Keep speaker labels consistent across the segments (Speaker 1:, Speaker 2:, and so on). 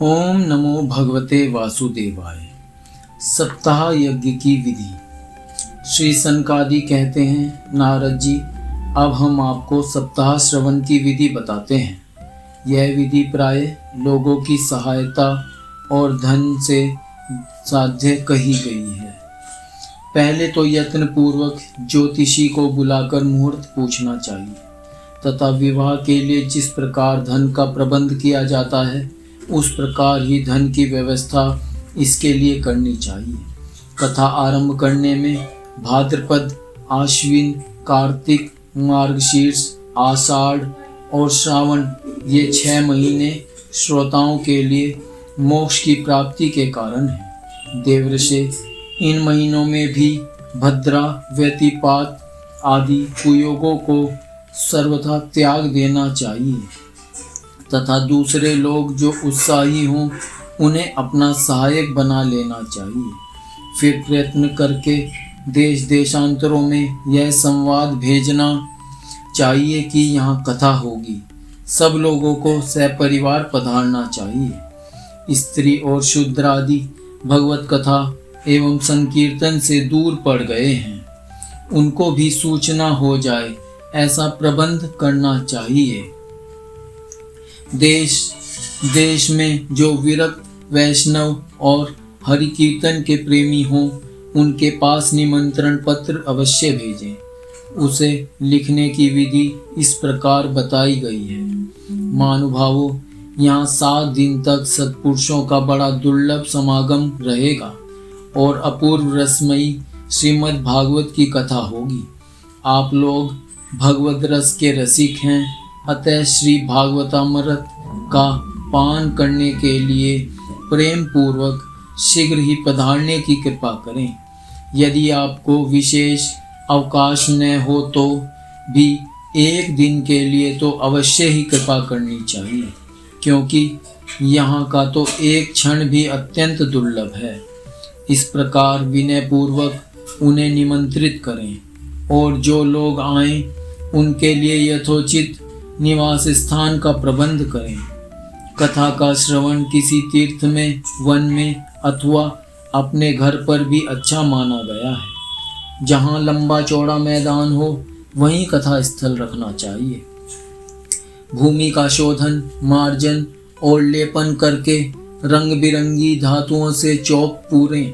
Speaker 1: ओम नमो भगवते वासुदेवाय। सप्ताह यज्ञ की विधि। श्री सनकादि कहते हैं, नारद जी, अब हम आपको सप्ताह श्रवण की विधि बताते हैं। यह विधि प्रायः लोगों की सहायता और धन से साध्य कही गई है। पहले तो यत्न पूर्वक ज्योतिषी को बुलाकर मुहूर्त पूछना चाहिए तथा विवाह के लिए जिस प्रकार धन का प्रबंध किया जाता है उस प्रकार ही धन की व्यवस्था इसके लिए करनी चाहिए। कथा आरंभ करने में भाद्रपद, आश्विन, कार्तिक, मार्गशीर्ष, आषाढ़ और श्रावण ये 6 महीने श्रोताओं के लिए मोक्ष की प्राप्ति के कारण हैं। देवऋषि इन महीनों में भी भद्रा, व्यतिपात आदि कुयोगों को सर्वथा त्याग देना चाहिए तथा दूसरे लोग जो उत्साही हों उन्हें अपना सहायक बना लेना चाहिए। फिर प्रयत्न करके देश देशांतरों में यह संवाद भेजना चाहिए कि यहाँ कथा होगी। सब लोगों को सपरिवार पधारना चाहिए। स्त्री और शूद्र आदि भगवत कथा एवं संकीर्तन से दूर पड़ गए हैं, उनको भी सूचना हो जाए ऐसा प्रबंध करना चाहिए। देश देश में जो विरक्त वैष्णव और हरि कीर्तन के प्रेमी हों उनके पास निमंत्रण पत्र अवश्य भेजें। उसे लिखने की विधि इस प्रकार बताई गई है। महानुभावों, यहाँ 7 दिन तक सत्पुरुषों का बड़ा दुर्लभ समागम रहेगा और अपूर्व रसमयी श्रीमद् भागवत की कथा होगी। आप लोग भगवत रस के रसिक हैं, अतः श्री भागवतामृत का पान करने के लिए प्रेम पूर्वक शीघ्र ही पधारने की कृपा करें। यदि आपको विशेष अवकाश न हो तो भी 1 दिन के लिए तो अवश्य ही कृपा करनी चाहिए, क्योंकि यहाँ का तो एक क्षण भी अत्यंत दुर्लभ है। इस प्रकार विनय पूर्वक उन्हें निमंत्रित करें और जो लोग आएं उनके लिए यथोचित निवास स्थान का प्रबंध करें। कथा का श्रवण किसी तीर्थ में, वन में अथवा अपने घर पर भी अच्छा माना गया है। जहाँ लंबा चौड़ा मैदान हो वहीं कथा स्थल रखना चाहिए। भूमि का शोधन, मार्जन और लेपन करके रंग बिरंगी धातुओं से चौक पूरें।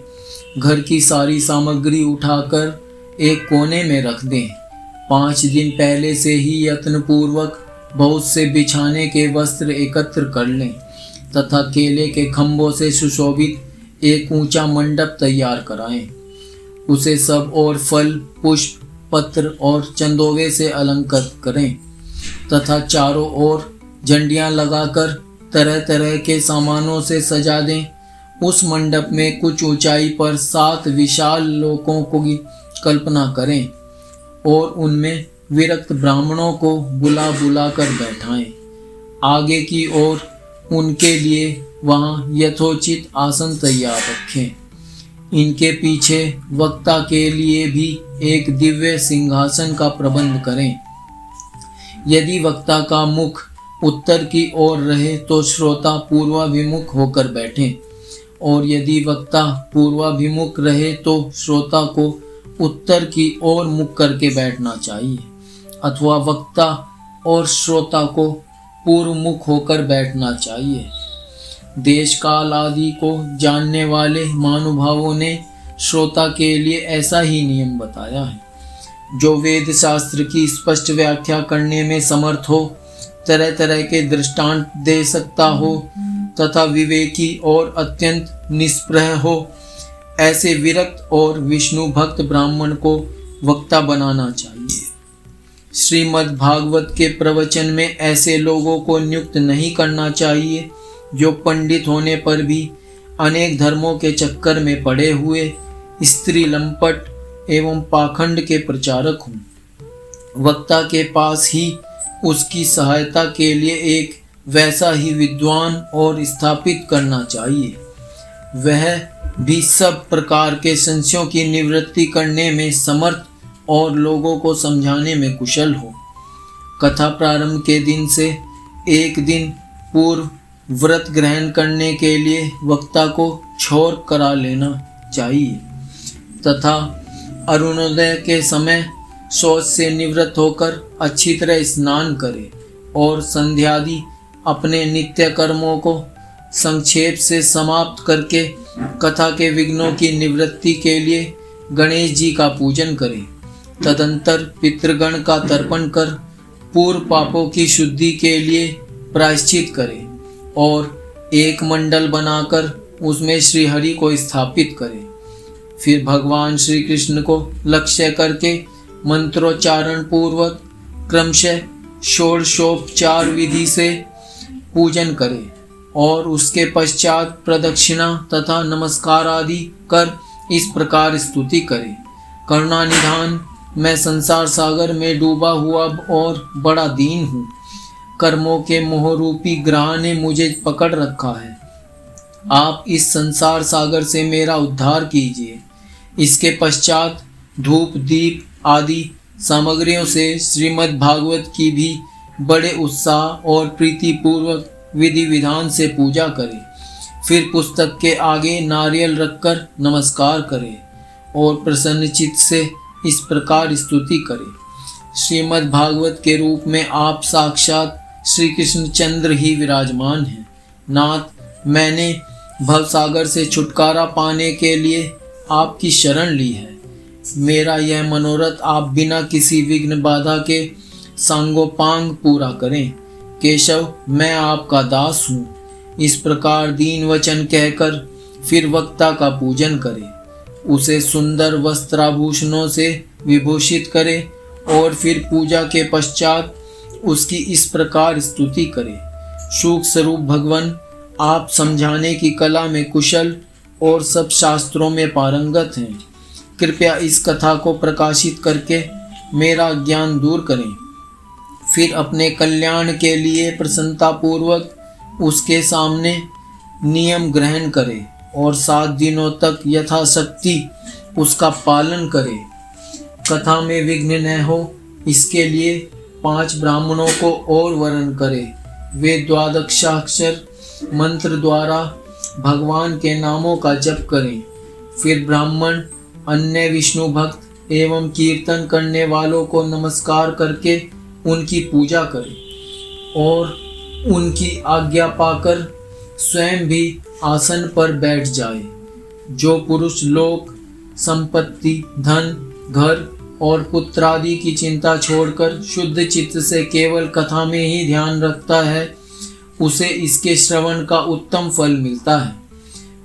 Speaker 1: घर की सारी सामग्री उठाकर एक कोने में रख दें। 5 दिन पहले से ही यत्न पूर्वक बहुत से बिछाने के वस्त्र एकत्र कर लें तथा केले के खंभों से सुशोभित एक ऊंचा मंडप तैयार कराएं। उसे सब और फल, पुष्प, पत्र और चंदोवे से अलंकृत करें तथा चारों ओर झंडियां लगाकर तरह तरह के सामानों से सजा दें। उस मंडप में कुछ ऊंचाई पर 7 विशाल लोकों की कल्पना करें और उनमें विरक्त ब्राह्मणों को बुला बुला कर बैठाएं। आगे की ओर उनके लिए वहां यथोचित आसन तैयार रखें। इनके पीछे वक्ता के लिए भी एक दिव्य सिंहासन का प्रबंध करें। यदि वक्ता का मुख उत्तर की ओर रहे तो श्रोता पूर्वाभिमुख होकर बैठें और यदि वक्ता पूर्वाभिमुख रहे तो श्रोता को उत्तर की ओर मुख करके बैठना चाहिए अथवा वक्ता और श्रोता को पूर्व मुख होकर बैठना चाहिए। देश काल आदि को जानने वाले महानुभावों ने श्रोता के लिए ऐसा ही नियम बताया है। जो वेद शास्त्र की स्पष्ट व्याख्या करने में समर्थ हो, तरह तरह के दृष्टांत दे सकता हो तथा विवेकी और अत्यंत निष्प्रह हो, ऐसे विरक्त और विष्णु भक्त ब्राह्मण को वक्ता बनाना चाहिए। श्रीमद् भागवत के प्रवचन में ऐसे लोगों को नियुक्त नहीं करना चाहिए जो पंडित होने पर भी अनेक धर्मों के चक्कर में पड़े हुए स्त्री लंपट एवं पाखंड के प्रचारक हों। वक्ता के पास ही उसकी सहायता के लिए एक वैसा ही विद्वान और स्थापित करना चाहिए, वह भी सब प्रकार के संशयों की निवृत्ति करने में समर्थ और लोगों को समझाने में कुशल हो। कथा प्रारंभ के दिन से 1 दिन पूर्व व्रत ग्रहण करने के लिए वक्ता को क्षौर करा लेना चाहिए तथा अरुणोदय के समय शौच से निवृत्त होकर अच्छी तरह स्नान करे और संध्यादि अपने नित्य कर्मों को संक्षेप से समाप्त करके कथा के विघ्नों की निवृत्ति के लिए गणेश जी का पूजन करें। तदंतर पितृगण का तर्पण कर पूर्व पापों की शुद्धि के लिए प्रायश्चित करें और एक मंडल बनाकर उसमें श्री हरि को स्थापित करें। फिर भगवान श्री कृष्ण को लक्ष्य करके मंत्रोच्चारण पूर्वक क्रमशः षोडशोपचार विधि से पूजन करें और उसके पश्चात प्रदक्षिणा तथा नमस्कार आदि कर इस प्रकार स्तुति करें। करुणानिधान, मैं संसार सागर में डूबा हुआ और बड़ा दीन हूँ। कर्मों के मोहरूपी ग्रह ने मुझे पकड़ रखा है। आप इस संसार सागर से मेरा उद्धार कीजिए। इसके पश्चात धूप दीप आदि सामग्रियों से श्रीमद् भागवत की भी बड़े उत्साह और प्रीति पूर्वक विधि विधान से पूजा करें। फिर पुस्तक के आगे नारियल रखकर नमस्कार करें और प्रसन्नचित्त से इस प्रकार स्तुति करें। श्रीमद् भागवत के रूप में आप साक्षात श्री कृष्ण चंद्र ही विराजमान हैं। नाथ, मैंने भवसागर से छुटकारा पाने के लिए आपकी शरण ली है। मेरा यह मनोरथ आप बिना किसी विघ्न बाधा के सांगोपांग पूरा करें। केशव, मैं आपका दास हूँ। इस प्रकार दीन वचन कहकर फिर वक्ता का पूजन करें, उसे सुंदर वस्त्राभूषणों से विभूषित करें और फिर पूजा के पश्चात उसकी इस प्रकार स्तुति करें। शुक स्वरूप भगवान, आप समझाने की कला में कुशल और सब शास्त्रों में पारंगत हैं। कृपया इस कथा को प्रकाशित करके मेरा ज्ञान दूर करें। फिर अपने कल्याण के लिए प्रसन्नतापूर्वक उसके सामने नियम ग्रहण करें और 7 दिनों तक यथाशक्ति उसका पालन करें। कथा में विघ्न न हो, इसके लिए 5 ब्राह्मणों को और वरण करें। वे 12 मंत्र द्वारा भगवान के नामों का जप करें। फिर ब्राह्मण अन्य विष्णु भक्त एवं कीर्तन करने वालों को नमस्कार करके उनकी पूजा करें और उनकी आज्ञा पाकर स्वयं भी आसन पर बैठ जाए। जो पुरुष लोक संपत्ति, धन, घर और पुत्र आदि की चिंता छोड़कर शुद्ध चित्त से केवल कथा में ही ध्यान रखता है, उसे इसके श्रवण का उत्तम फल मिलता है।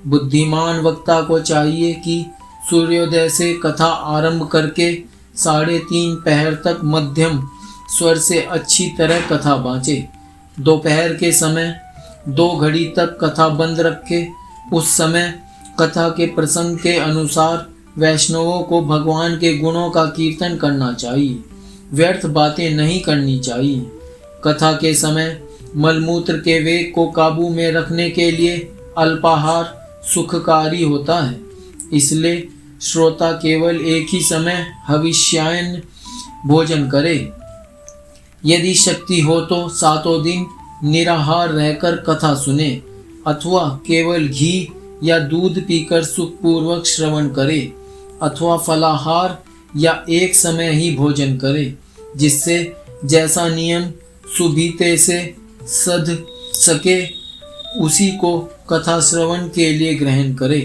Speaker 1: बुद्धिमान वक्ता को चाहिए कि सूर्योदय से कथा आरंभ करके 3:30 पहर तक मध्यम स्वर से अच्छी तरह कथा बाँचे। दोपहर के समय 2 घड़ी तक कथा बंद रखे। उस समय कथा के प्रसंग के अनुसार वैष्णवों को भगवान के गुणों का कीर्तन करना चाहिए। व्यर्थ बातें नहीं करनी चाहिए। कथा के समय मलमूत्र के वेग को काबू में रखने के लिए अल्पाहार सुखकारी होता है। इसलिए श्रोता केवल एक ही समय हविष्यायन भोजन करे। यदि शक्ति हो तो 7 दिन निराहार रहकर कथा सुने अथवा केवल घी या दूध पीकर सुखपूर्वक श्रवण करे अथवा फलाहार या एक समय ही भोजन करे, जिससे जैसा नियम सुबीते से सध सके उसी को कथा श्रवण के लिए ग्रहण करे।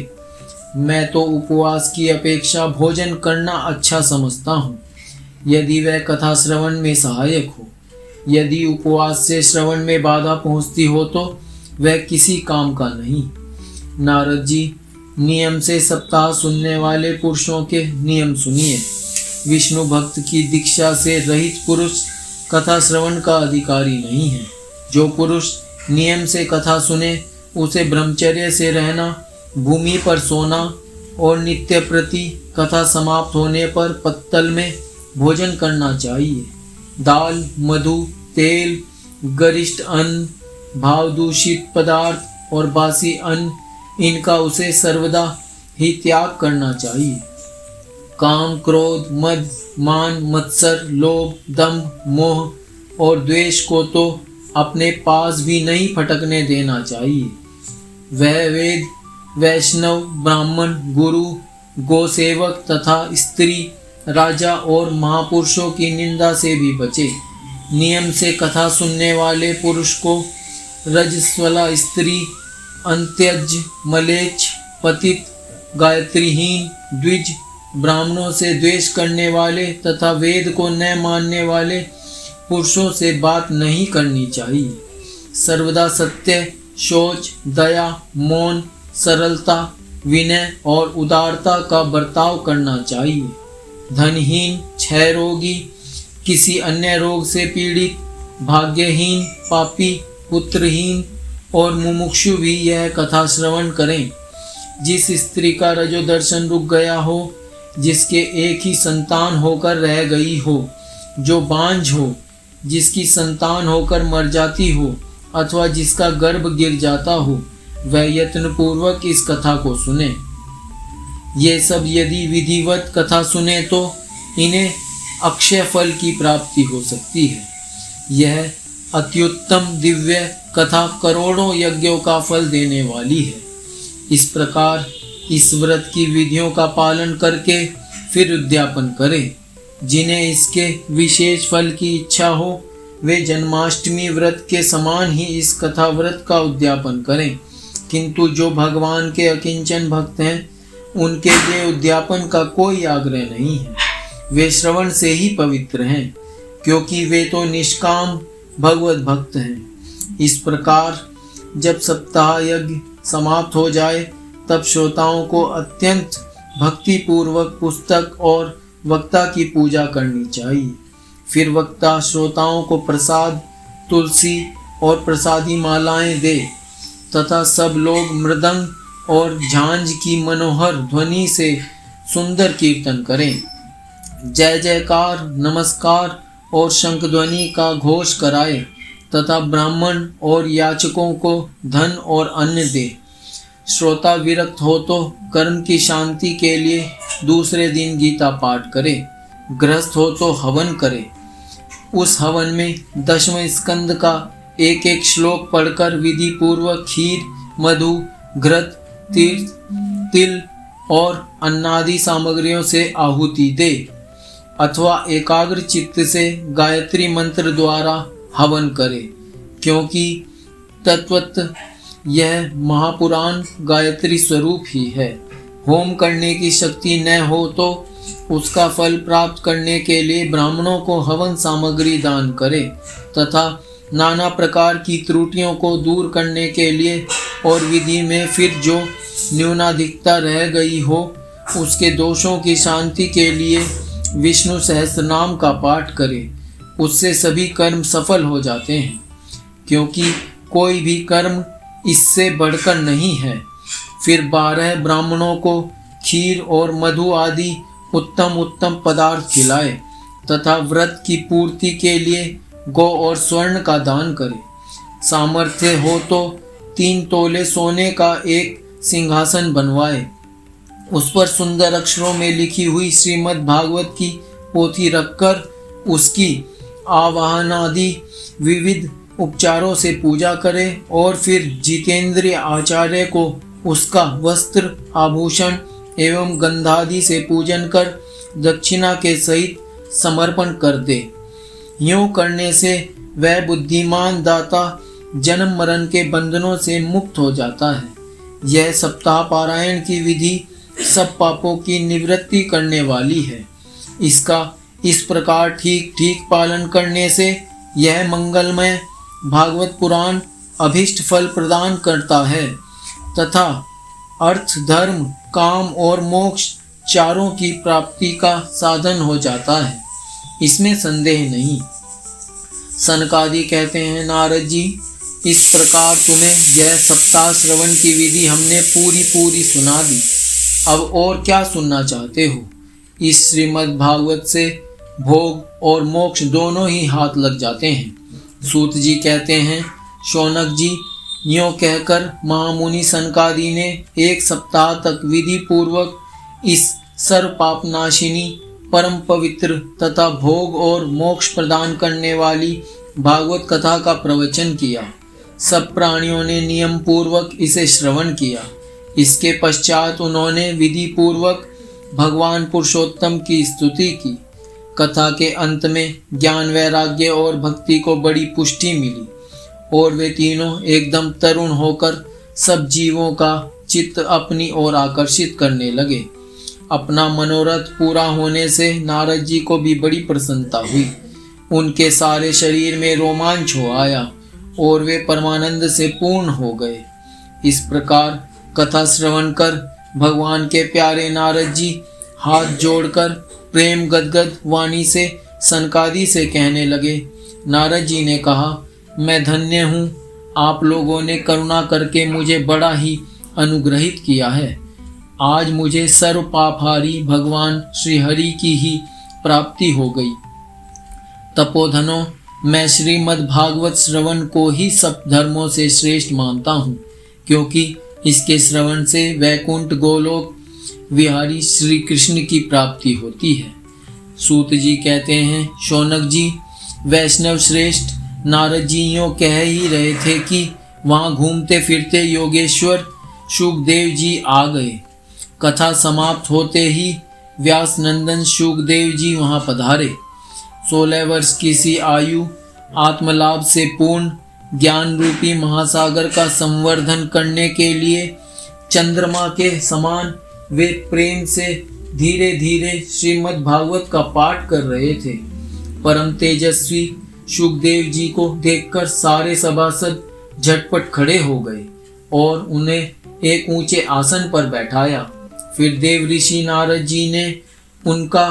Speaker 1: मैं तो उपवास की अपेक्षा भोजन करना अच्छा समझता हूँ, यदि वह कथा श्रवण में सहायक हो। यदि उपवास से श्रवण में बाधा पहुँचती हो तो वह किसी काम का नहीं। नारद जी, नियम से सप्ताह सुनने वाले पुरुषों के नियम सुनिए। विष्णु भक्त की दीक्षा से रहित पुरुष कथा श्रवण का अधिकारी नहीं है। जो पुरुष नियम से कथा सुने उसे ब्रह्मचर्य से रहना, भूमि पर सोना और नित्य प्रति कथा समाप्त होने पर पत्तल में भोजन करना चाहिए। दाल, मधु, तेल, गरिष्ठ अन्न, भाव दूषित पदार्थ और बासी अन्न, इनका उसे सर्वदा ही त्याग करना चाहिए। काम, क्रोध, मद, मान, मत्सर, लोभ, दंभ, मोह और द्वेष को तो अपने पास भी नहीं फटकने देना चाहिए। वह वेद, वैष्णव, ब्राह्मण, गुरु, गोसेवक तथा स्त्री, राजा और महापुरुषों की निंदा से भी बचे। नियम से कथा सुनने वाले पुरुष को रजस्वला स्त्री, अंत्यज, मलेच्छ, पतित, गायत्रीहीन, द्विज, ब्राह्मणों से द्वेष करने वाले तथा वेद को न मानने वाले पुरुषों से बात नहीं करनी चाहिए। सर्वदा सत्य, शौच, दया, मौन, सरलता, विनय और उदारता का बर्ताव करना चाहिए। धनहीन, क्षय रोगी, किसी अन्य रोग से पीड़ित, भाग्यहीन, पापी, पुत्रहीन और मुमुक्षु भी यह कथा श्रवण करें। जिस स्त्री का रजोदर्शन रुक गया हो, जिसके एक ही संतान होकर रह गई हो, जो बांझ हो, जिसकी संतान होकर मर जाती हो अथवा जिसका गर्भ गिर जाता हो, वह यत्न पूर्वक इस कथा को सुने। ये सब यदि विधिवत कथा सुने तो इन्हें अक्षय फल की प्राप्ति हो सकती है। यह अत्युत्तम दिव्य कथा करोड़ों यज्ञों का फल देने वाली है। इस प्रकार इस व्रत की विधियों का पालन करके फिर उद्यापन करें। जिन्हें इसके विशेष फल की इच्छा हो वे जन्माष्टमी व्रत के समान ही इस कथा व्रत का उद्यापन करें, किंतु जो भगवान के अकिंचन भक्त हैं उनके लिए उद्यापन का कोई आग्रह नहीं है। वे श्रवण से ही पवित्र हैं, क्योंकि वे तो निष्काम भगवत भक्त हैं। इस प्रकार जब सप्ताह यज्ञ समाप्त हो जाए तब श्रोताओं को अत्यंत भक्ति पूर्वक पुस्तक और वक्ता की पूजा करनी चाहिए। फिर वक्ता श्रोताओं को प्रसाद, तुलसी और प्रसादी मालाएं दे तथा सब लोग मृदंग और झांझ की मनोहर ध्वनि से सुंदर कीर्तन करें। जय जयकार, नमस्कार और शंख ध्वनि का घोष कराए तथा ब्राह्मण और याचकों को धन और अन्न दे। श्रोता विरक्त हो तो कर्म की शांति के लिए दूसरे दिन गीता पाठ करे। गृहस्थ हो तो हवन करे। उस हवन में 10वें स्कंद का एक एक श्लोक पढ़कर विधि पूर्वक खीर, मधु, घृत, तीर्थ, तिल और अन्नादि सामग्रियों से आहुति दे अथवा एकाग्र चित्त से गायत्री मंत्र द्वारा हवन करे, क्योंकि तत्वतः यह महापुराण गायत्री स्वरूप ही है। होम करने की शक्ति न हो तो उसका फल प्राप्त करने के लिए ब्राह्मणों को हवन सामग्री दान करे तथा नाना प्रकार की त्रुटियों को दूर करने के लिए और विधि में फिर जो न्यूनाधिकता रह गई हो उसके दोषों की शांति के लिए विष्णु सहस्त्रनाम का पाठ करे। उससे सभी कर्म सफल हो जाते हैं, क्योंकि कोई भी कर्म इससे बढ़कर नहीं है। फिर 12 ब्राह्मणों को खीर और मधु आदि उत्तम उत्तम पदार्थ खिलाए तथा व्रत की पूर्ति के लिए गौ और स्वर्ण का दान करे। सामर्थ्य हो तो 3 तोले सोने का एक सिंहासन बनवाए, उस पर सुंदर अक्षरों में लिखी हुई श्रीमद् भागवत की पोथी रखकर उसकी आवाहन आदि विविध उपचारों से पूजा करे और फिर जितेंद्रिय आचार्य को उसका वस्त्र, आभूषण एवं गंधादि से पूजन कर दक्षिणा के सहित समर्पण कर दे। यूं करने से वह बुद्धिमान दाता जन्म मरण के बंधनों से मुक्त हो जाता है। यह सप्ताह पारायण की विधि सब पापों की निवृत्ति करने वाली है। इसका इस प्रकार ठीक ठीक पालन करने से यह मंगलमय भागवत पुराण अभीष्ट फल प्रदान करता है तथा अर्थ, धर्म, काम और मोक्ष चारों की प्राप्ति का साधन हो जाता है, इसमें संदेह नहीं। सनकादि कहते हैं, नारद जी, इस प्रकार तुम्हें यह सप्ताह श्रवण की विधि हमने पूरी सुना दी। अब और क्या सुनना चाहते हो? इस श्रीमद् भागवत से भोग और मोक्ष दोनों ही हाथ लग जाते हैं। सूत जी कहते हैं, शौनक जी, यों कहकर महामुनि सनकादि ने 1 सप्ताह तक विधि पूर्वक इस सर्व पापनाशिनी, परम पवित्र तथा भोग और मोक्ष प्रदान करने वाली भागवत कथा का प्रवचन किया। सब प्राणियों ने नियम पूर्वक इसे श्रवण किया। इसके पश्चात उन्होंने विधि पूर्वक भगवान पुरुषोत्तम की स्तुति की। कथा के अंत में ज्ञान, वैराग्य और भक्ति को बड़ी पुष्टि मिली और वे तीनों एकदम तरुण होकर सब जीवों का चित्त अपनी ओर आकर्षित करने लगे। अपना मनोरथ पूरा होने से नारद जी को भी बड़ी प्रसन्नता हुई। उनके सारे शरीर में रोमांच हो आया और वे परमानंद से पूर्ण हो गए। इस प्रकार कथा श्रवण कर भगवान के प्यारे नारद जी हाथ जोड़कर प्रेम गदगद वाणी से सनकादि से कहने लगे। नारद जी ने कहा, मैं धन्य हूँ, आप लोगों ने करुणा करके मुझे बड़ा ही अनुग्रहित किया है। आज मुझे सर्व पापहारी भगवान श्री हरि की ही प्राप्ति हो गई। तपोधनों, मैं श्रीमद् भागवत श्रवण को ही सब धर्मों से श्रेष्ठ मानता हूँ, क्योंकि इसके श्रवण से वैकुंठ गोलोक विहारी श्री कृष्ण की प्राप्ति होती है। सूत जी कहते हैं, शौनक जी, वैष्णव श्रेष्ठ नारद जी यों कह ही रहे थे कि वहाँ घूमते फिरते योगेश्वर शुकदेव जी आ गए। कथा समाप्त होते ही व्यास नंदन शुकदेव जी वहाँ पधारे। 16 वर्ष की सी आयु आत्मलाभ से पूर्ण ज्ञान रूपी महासागर का संवर्धन करने के लिए चंद्रमा के समान वे प्रेम से धीरे धीरे श्रीमद् भागवत का पाठ कर रहे थे। परम तेजस्वी शुकदेव जी को देखकर सारे सभासद झटपट खड़े हो गए और उन्हें एक ऊंचे आसन पर बैठाया। फिर देव ऋषि नारद जी ने उनका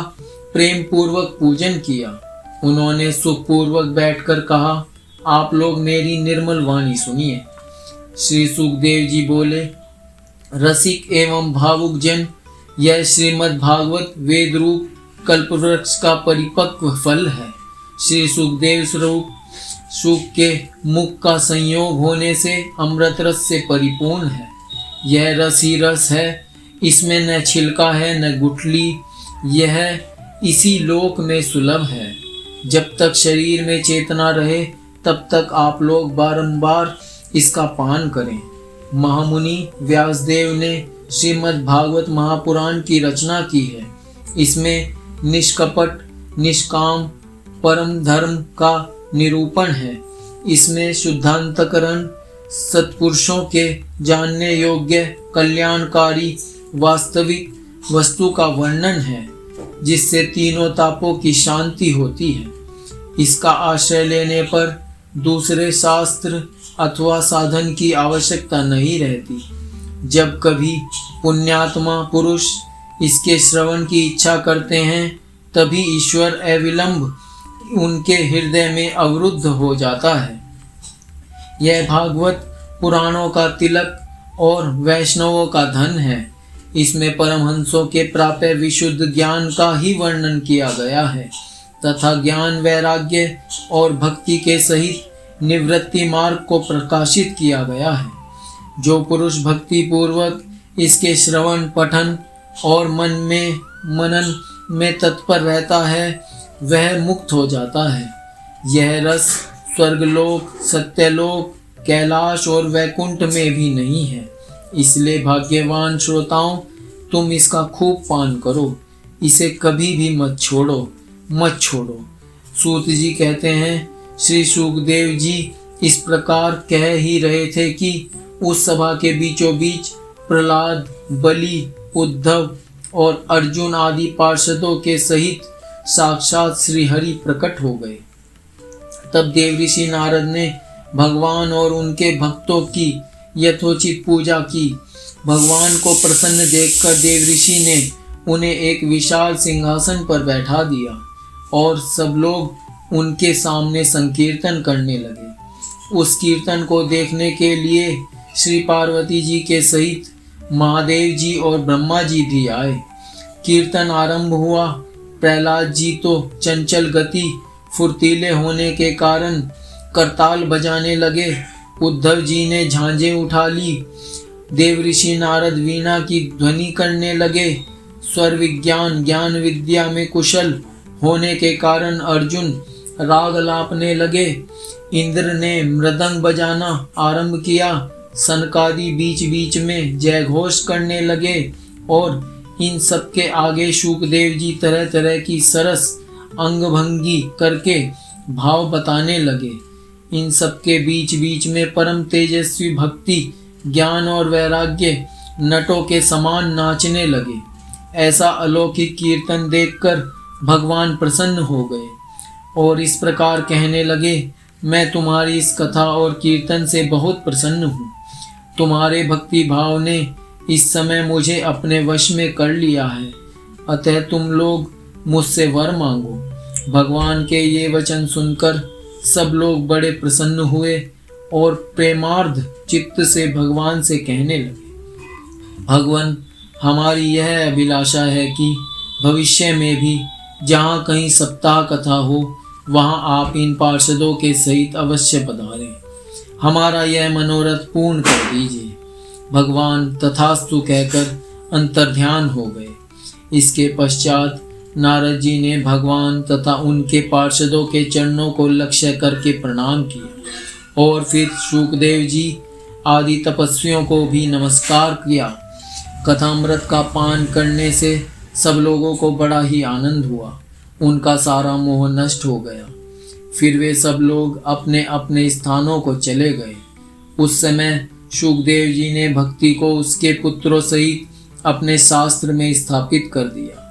Speaker 1: प्रेम पूर्वक पूजन किया। उन्होंने सुखपूर्वक बैठकर कहा, आप लोग मेरी निर्मल वाणी सुनिए। श्री सुखदेव जी बोले, रसिक एवं भावुक जन, यह श्रीमद् भागवत वेद रूप कल्पवृक्ष का परिपक्व फल है। श्री सुखदेव स्वरूप सुख के मुख का संयोग होने से अमृत रस से परिपूर्ण है। यह रस ही रस है, इसमें न छिलका है न गुठली। यह इसी लोक में सुलभ है। जब तक शरीर में चेतना रहे तब तक आप लोग बारंबार इसका पान करें। महामुनि व्यासदेव ने श्रीमद् भागवत महापुराण की रचना की है। इसमें निष्कपट निष्काम परम धर्म का निरूपण है। इसमें शुद्धांतकरण सत्पुरुषों के जानने योग्य कल्याणकारी वास्तविक वस्तु का वर्णन है, जिससे तीनों तापों की शांति होती है। इसका आश्रय लेने पर दूसरे शास्त्र अथवा साधन की आवश्यकता नहीं रहती। जब कभी पुण्यात्मा पुरुष इसके श्रवण की इच्छा करते हैं, तभी ईश्वर अविलंब उनके हृदय में अवरुद्ध हो जाता है। यह भागवत पुराणों का तिलक और वैष्णवों का धन है। इसमें परमहंसों के प्राप्य विशुद्ध ज्ञान का ही वर्णन किया गया है तथा ज्ञान, वैराग्य और भक्ति के सहित निवृत्ति मार्ग को प्रकाशित किया गया है। जो पुरुष भक्ति पूर्वक इसके श्रवण, पठन और मनन में तत्पर रहता है, वह मुक्त हो जाता है। यह रस स्वर्गलोक, सत्यलोक, कैलाश और वैकुंठ में भी नहीं है। इसलिए भाग्यवान श्रोताओं, तुम इसका खूब पान करो। इसे कभी भी मत छोड़ो। सूत जी कहते हैं, श्री सुखदेव जी इस प्रकार कह ही रहे थे कि उस सभा के बीचों बीच प्रहलाद, बलि, उद्धव और अर्जुन आदि पार्षदों के सहित साक्षात श्री हरि प्रकट हो गए। तब देवऋषि नारद ने भगवान और उनके भक्तों की यथोचित पूजा की। भगवान को प्रसन्न देखकर देवऋषि ने उन्हें एक विशाल सिंहासन पर बैठा दिया और सब लोग उनके सामने संकीर्तन करने लगे। उस कीर्तन को देखने के लिए श्री पार्वती जी के सहित महादेव जी और ब्रह्मा जी भी आए। कीर्तन आरंभ हुआ। प्रहलाद जी तो चंचल गति, फुर्तीले होने के कारण करताल बजाने लगे। उद्धव जी ने झांझें उठा ली। देवऋषि नारद वीणा की ध्वनि करने लगे। स्वर विज्ञान, ज्ञान विद्या में कुशल होने के कारण अर्जुन राग लापने लगे। इंद्र ने मृदंग बजाना आरंभ किया। सनकादि बीच बीच में जय घोष करने लगे और इन सब के आगे शुकदेव जी तरह तरह की सरस अंगभंगी करके भाव बताने लगे। इन सब के बीच बीच में परम तेजस्वी भक्ति, ज्ञान और वैराग्य नटों के समान नाचने लगे। ऐसा अलौकिक कीर्तन देखकर भगवान प्रसन्न हो गए और इस प्रकार कहने लगे, मैं तुम्हारी इस कथा और कीर्तन से बहुत प्रसन्न हूँ। तुम्हारे भक्ति भाव ने इस समय मुझे अपने वश में कर लिया है, अतः तुम लोग मुझसे वर मांगो। भगवान के ये वचन सुनकर सब लोग बड़े प्रसन्न हुए और प्रेमार्ध चित्त से भगवान से कहने लगे, भगवान, हमारी यह अभिलाषा है कि भविष्य में भी जहाँ कहीं सप्ताह कथा हो वहाँ आप इन पार्षदों के सहित अवश्य पधारें। हमारा यह मनोरथ पूर्ण कर दीजिए। भगवान तथास्तु कहकर अंतर्ध्यान हो गए। इसके पश्चात नारद जी ने भगवान तथा उनके पार्षदों के चरणों को लक्ष्य करके प्रणाम किया और फिर शुकदेव जी आदि तपस्वियों को भी नमस्कार किया। कथामृत का पान करने से सब लोगों को बड़ा ही आनंद हुआ। उनका सारा मोह नष्ट हो गया। फिर वे सब लोग अपने अपने स्थानों को चले गए। उस समय शुकदेव जी ने भक्ति को उसके पुत्रों सहित अपने शास्त्र में स्थापित कर दिया।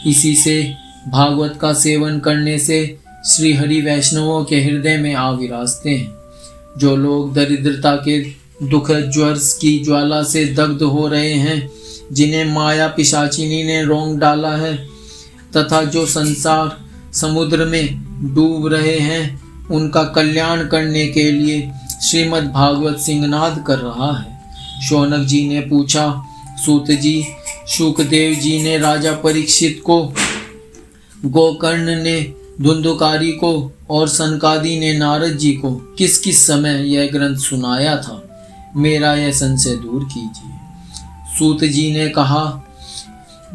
Speaker 1: इसी से भागवत का सेवन करने से श्री हरि वैष्णवों के हृदय में आ विराजते हैं। जो लोग दरिद्रता के दुख ज्वर की ज्वाला से दग्ध हो रहे हैं, जिन्हें माया पिशाचिनी ने रोंग डाला है, तथा जो संसार समुद्र में डूब रहे हैं, उनका कल्याण करने के लिए श्रीमद् भागवत सिंहनाद कर रहा है। शौनक जी ने पूछा, सूत जी, शुकदेव जी ने राजा परीक्षित को, गोकर्ण ने धुंधुकारी को और सनकादि ने नारद जी को किस किस समय यह ग्रंथ सुनाया था? मेरा यह संशय दूर कीजिए। सूत जी ने कहा,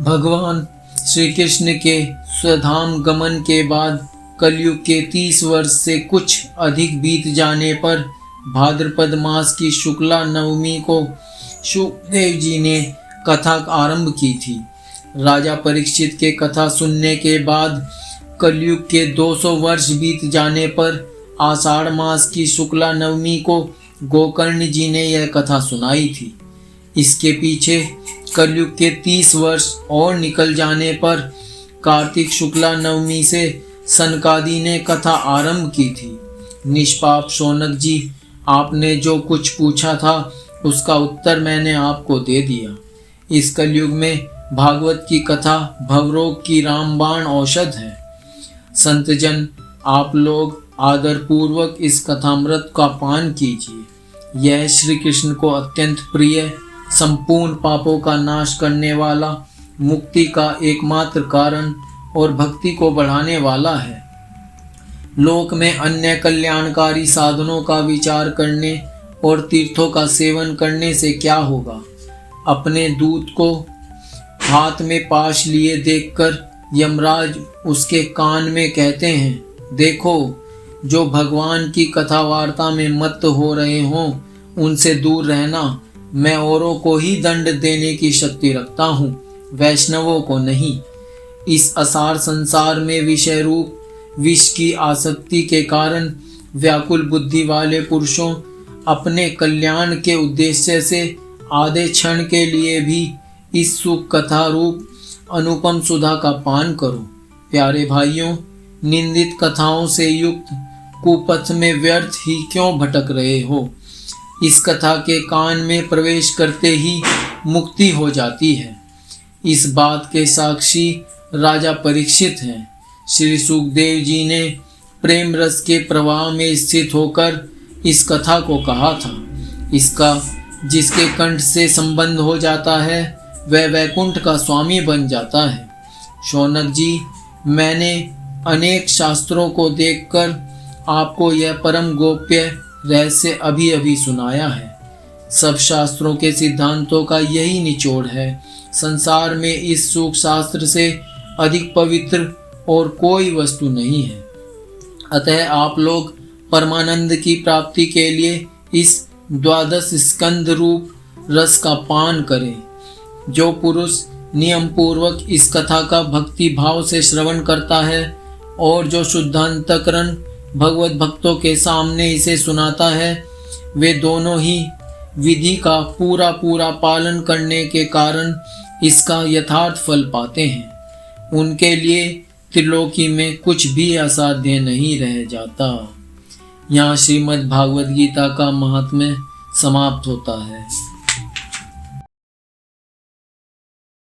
Speaker 1: भगवान श्री कृष्ण के स्वधाम गमन के बाद कलयुग के 30 वर्ष से कुछ अधिक बीत जाने पर भाद्रपद मास की शुक्ला नवमी को शुकदेव जी ने कथा आरंभ की थी। राजा परीक्षित के कथा सुनने के बाद कलयुग के 200 वर्ष बीत जाने पर आषाढ़ मास की शुक्ला नवमी को गोकर्ण जी ने यह कथा सुनाई थी। इसके पीछे कलयुग के 30 वर्ष और निकल जाने पर कार्तिक शुक्ला नवमी से सनकादि ने कथा आरंभ की थी। निष्पाप शौनक जी, आपने जो कुछ पूछा था उसका उत्तर मैंने आपको दे दिया। इस कलयुग में भागवत की कथा भवरोग की रामबाण औषध है। संतजन, आप लोग आदर पूर्वक इस कथामृत का पान कीजिए। यह श्री कृष्ण को अत्यंत प्रिय, संपूर्ण पापों का नाश करने वाला, मुक्ति का एकमात्र कारण और भक्ति को बढ़ाने वाला है। लोक में अन्य कल्याणकारी साधनों का विचार करने और तीर्थों का सेवन करने से क्या होगा? अपने दूत को हाथ में पाश लिए देखकर यमराज उसके कान में कहते हैं, देखो, जो भगवान की कथा वार्ता में मत्त हो रहे हों उनसे दूर रहना। मैं औरों को ही दंड देने की शक्ति रखता हूँ, वैष्णवों को नहीं। इस असार संसार में विषय रूप विष की आसक्ति के कारण व्याकुल बुद्धि वाले पुरुषों अपने कल्याण के उद्देश्य से आधे क्षण के लिए भी इस सुख कथा रूप अनुपम सुधा का पान करो। प्यारे भाइयों, निंदित कथाओं से युक्त कुपथ में व्यर्थ ही क्यों भटक रहे हो? इस कथा के कान में प्रवेश करते ही मुक्ति हो जाती है। इस बात के साक्षी राजा परीक्षित हैं। श्री सुखदेव जी ने प्रेम रस के प्रवाह में स्थित होकर इस कथा को कहा था। इसका जिसके कंठ से संबंध हो जाता है वह वैकुंठ का स्वामी बन जाता है। शौनक जी, मैंने अनेक शास्त्रों को देखकर आपको यह परम गोप्य रहस्य अभी अभी सुनाया है। सब शास्त्रों के सिद्धांतों का यही निचोड़ है। संसार में इस सूक्ष्म शास्त्र से अधिक पवित्र और कोई वस्तु नहीं है। अतः आप लोग परमानंद की प्राप्ति के लिए इस द्वादश स्कंद रूप रस का पान करें। जो पुरुष नियम पूर्वक इस कथा का भक्ति भाव से श्रवण करता है और जो शुद्धांतकरण भगवत भक्तों के सामने इसे सुनाता है, वे दोनों ही विधि का पूरा पूरा पालन करने के कारण इसका यथार्थ फल पाते हैं। उनके लिए त्रिलोकी में कुछ भी असाध्य नहीं रह जाता। यहाँ श्रीमद् भागवत गीता का महात्म्य समाप्त होता है।